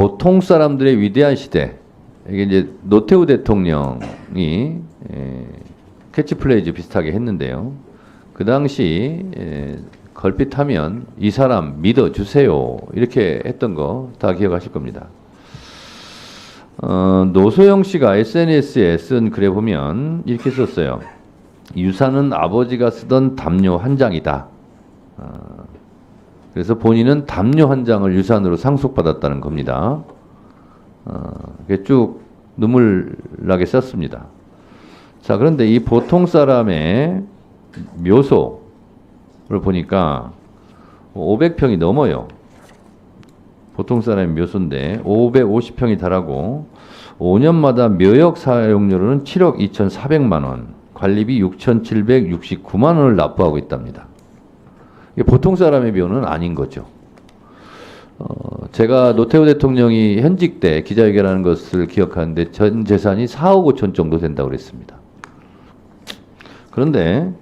보통 사람들의 위대한 시대. 이게 이제 노태우 대통령이 캐치플레이즈 비슷하게 했는데요. 그 당시 걸핏하면 이 사람 믿어주세요 이렇게 했던 거 다 기억하실 겁니다. 노소영 씨가 SNS에 쓴 글에 보면 이렇게 썼어요. 유산은 아버지가 쓰던 담요 한 장이다. 그래서 본인은 담요 한 장을 유산으로 상속받았다는 겁니다. 쭉 눈물 나게 썼습니다. 자, 그런데 이 보통 사람의 묘소를 보니까 500평이 넘어요. 보통 사람의 묘소인데 550평이 달하고 5년마다 묘역 사용료로는 7억 2,400만 원, 관리비 6,769만 원을 납부하고 있답니다. 이게 보통 사람의 묘는 아닌 거죠. 제가 노태우 대통령이 현직 때 기자회견하는 것을 기억하는데 전 재산이 4억 5천 정도 된다고 그랬습니다. 그런데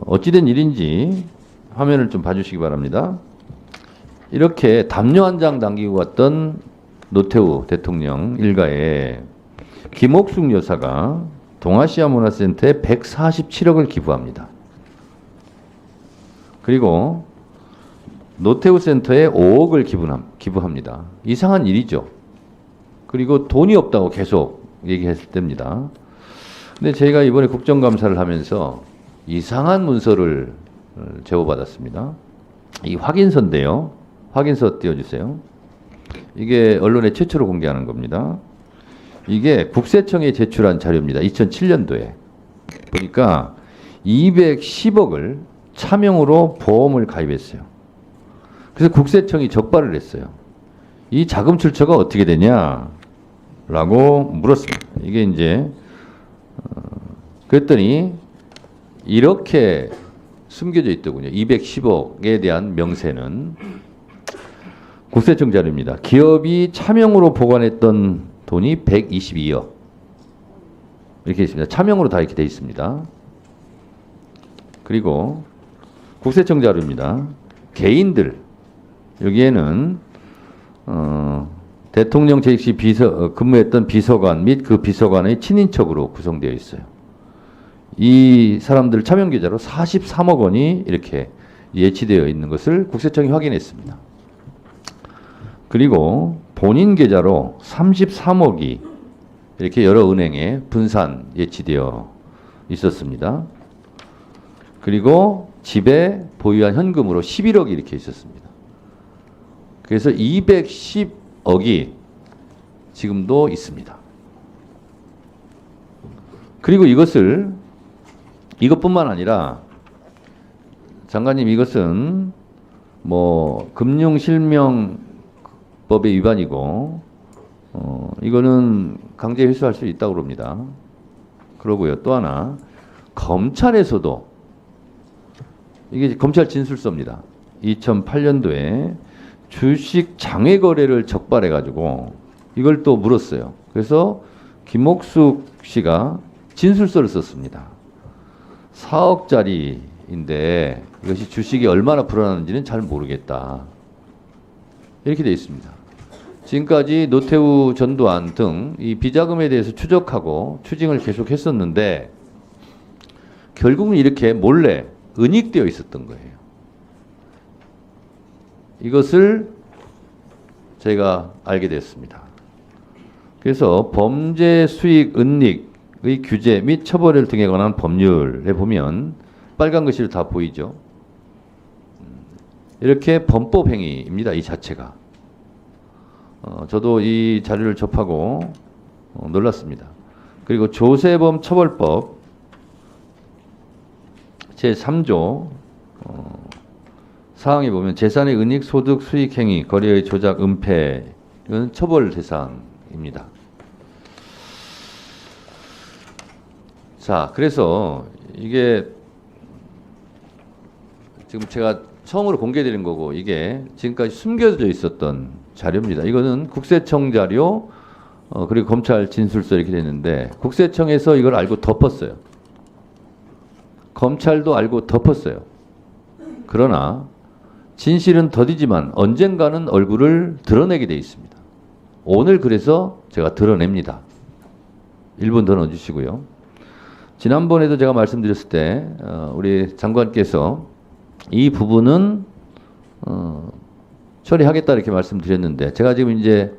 어찌된 일인지 화면을 좀 봐주시기 바랍니다. 이렇게 담요 한 장 남기고 갔던 노태우 대통령 일가에 김옥숙 여사가 동아시아 문화센터에 147억을 기부합니다. 그리고 노태우 센터에 5억을 기부합니다. 이상한 일이죠. 그리고 돈이 없다고 계속 얘기했을 때입니다. 근데 저희가 이번에 국정감사를 하면서 이상한 문서를 제보받았습니다. 이 확인서인데요. 확인서 띄워주세요. 이게 언론에 최초로 공개하는 겁니다. 이게 국세청에 제출한 자료입니다. 2007년도에. 보니까 210억을 차명으로 보험을 가입했어요. 그래서 국세청이 적발을 했어요. 이 자금 출처가 어떻게 되냐? 라고 물었습니다. 이게 이제, 그랬더니 이렇게 숨겨져 있더군요. 210억에 대한 명세는 국세청 자료입니다. 기업이 차명으로 보관했던 돈이 122억. 이렇게 있습니다. 차명으로 다 이렇게 돼 있습니다. 그리고 국세청 자료입니다. 개인들, 여기에는 대통령 재직 시 근무했던 비서관 및 그 비서관의 친인척으로 구성되어 있어요. 이 사람들 차명 계좌로 43억 원이 이렇게 예치되어 있는 것을 국세청이 확인했습니다. 그리고 본인 계좌로 33억이 이렇게 여러 은행에 분산 예치되어 있었습니다. 그리고 집에 보유한 현금으로 11억이 이렇게 있었습니다. 그래서 210억이 지금도 있습니다. 그리고 이것뿐만 아니라 장관님, 이것은 뭐 금융실명법의 위반이고 이거는 강제 회수할 수 있다고 그럽니다. 그러고요. 또 하나, 검찰에서도 이게 검찰 진술서입니다. 2008년도에 주식 장외 거래를 적발해 가지고 이걸 또 물었어요. 그래서 김옥숙 씨가 진술서를 썼습니다. 4억짜리인데 이것이 주식이 얼마나 불어나는지는 잘 모르겠다. 이렇게 되어 있습니다. 지금까지 노태우, 전두환 등 이 비자금에 대해서 추적하고 추징을 계속 했었는데 결국은 이렇게 몰래 은닉되어 있었던 거예요. 이것을 제가 알게 됐습니다. 그래서 범죄 수익 은닉의 규제 및 처벌 등에 관한 법률에 보면 빨간 글씨로 다 보이죠. 이렇게 범법 행위입니다. 이 자체가. 저도 이 자료를 접하고 놀랐습니다. 그리고 조세범 처벌법 제3조 사항에 보면 재산의 은닉, 소득, 수익 행위, 거래의 조작, 은폐 이건 처벌 대상입니다. 자, 그래서 이게 지금 제가 처음으로 공개드린 거고 이게 지금까지 숨겨져 있었던 자료입니다. 이거는 국세청 자료 그리고 검찰 진술서 이렇게 됐는데 국세청에서 이걸 알고 덮었어요. 검찰도 알고 덮었어요. 그러나 진실은 더디지만 언젠가는 얼굴을 드러내게 돼 있습니다. 오늘 그래서 제가 드러냅니다. 1분 더 넣어주시고요. 지난번에도 제가 말씀드렸을 때 우리 장관께서 이 부분은 처리하겠다 이렇게 말씀드렸는데 제가 지금 이제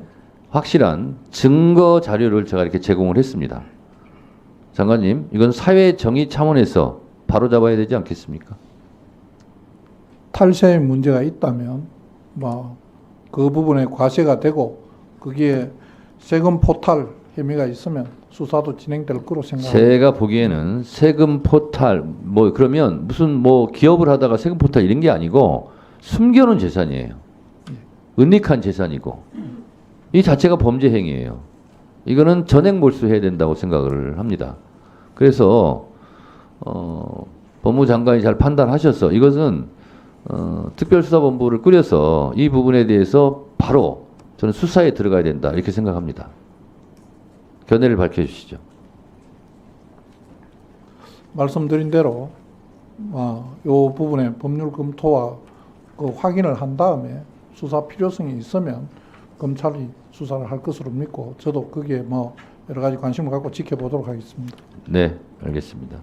확실한 증거 자료를 제가 이렇게 제공을 했습니다. 장관님, 이건 사회 정의 차원에서 바로 잡아야 되지 않겠습니까? 탈세에 문제가 있다면 그 부분에 과세가 되고 거기에 세금 포탈 혐의가 있으면 수사도 진행될 거로 생각합니다. 제가 보기에는 세금 포탈 그러면 무슨 기업을 하다가 세금 포탈 이런 게 아니고 숨겨놓은 재산이에요. 은닉한 재산이고 이 자체가 범죄 행위예요. 이거는 전액 몰수해야 된다고 생각을 합니다. 그래서 법무장관이 잘 판단하셔서 이것은 특별수사본부를 꾸려서 이 부분에 대해서 바로 저는 수사에 들어가야 된다 이렇게 생각합니다. 견해를 밝혀주시죠. 말씀드린 대로 이 부분에 법률 검토와 그 확인을 한 다음에 수사 필요성이 있으면 검찰이 수사를 할 것으로 믿고 저도 거기에 여러 가지 관심을 갖고 지켜보도록 하겠습니다. 네, 알겠습니다.